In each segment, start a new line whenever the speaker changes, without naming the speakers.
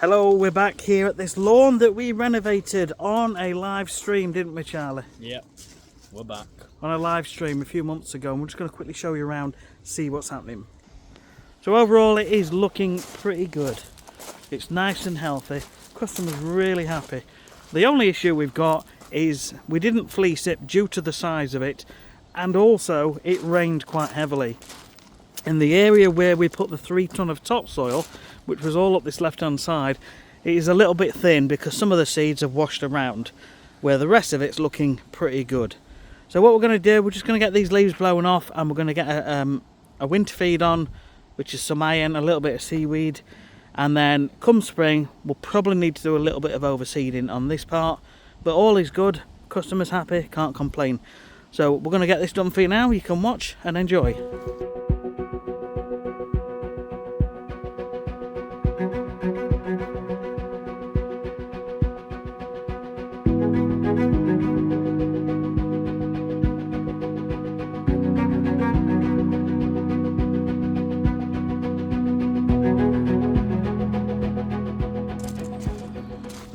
Hello, we're back here at this lawn that we renovated on a live stream, didn't we, Charlie?
Yep, we're back.
On a live stream a few months ago, and we're just going to quickly show you around, see what's happening. So overall it is looking pretty good. It's nice and healthy. Customers really happy. The only issue we've got is we didn't fleece it due to the size of it, and also it rained quite heavily. In the area where we put the 3 ton of topsoil, which was all up this left hand side, it is a little bit thin because some of the seeds have washed around, where the rest of it's looking pretty good. So what we're going to do, we're just going to get these leaves blown off, and we're going to get a winter feed on, which is some iron, a little bit of seaweed, and then come spring we'll probably need to do a little bit of overseeding on this part, but all is good, customers happy, can't complain. So we're going to get this done for you now. You can watch and enjoy.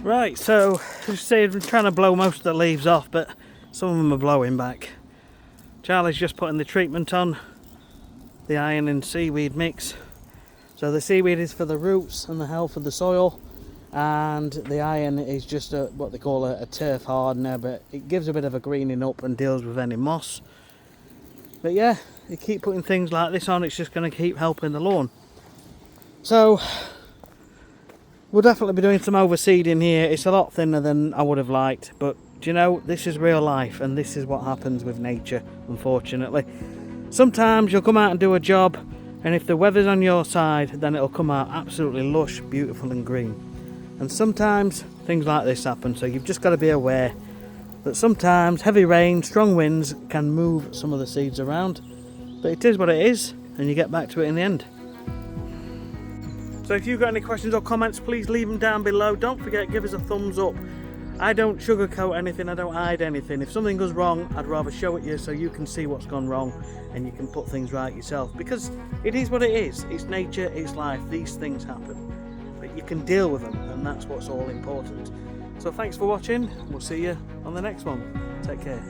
Right, so as you see, I'm trying to blow most of the leaves off, but some of them are blowing back. Charlie's just putting the treatment on, the iron and seaweed mix. So the seaweed is for the roots and the health of the soil, and the iron is just what they call a turf hardener, but it gives a bit of a greening up and deals with any moss. But yeah, you keep putting things like this on, it's just going to keep helping the lawn. So we'll definitely be doing some overseeding here. It's a lot thinner than I would have liked, but do you know, this is real life, and this is what happens with nature, unfortunately. Sometimes you'll come out and do a job, and if the weather's on your side, then it'll come out absolutely lush, beautiful and green. And sometimes things like this happen, so you've just got to be aware that sometimes heavy rain, strong winds can move some of the seeds around, but it is what it is, and you get back to it in the end. So if you've got any questions or comments, please leave them down below. Don't forget, give us a thumbs up. I don't sugarcoat anything, I don't hide anything. If something goes wrong, I'd rather show it you so you can see what's gone wrong and you can put things right yourself. Because it is what it is. It's nature, it's life, these things happen. But you can deal with them, and that's what's all important. So thanks for watching. We'll see you on the next one. Take care.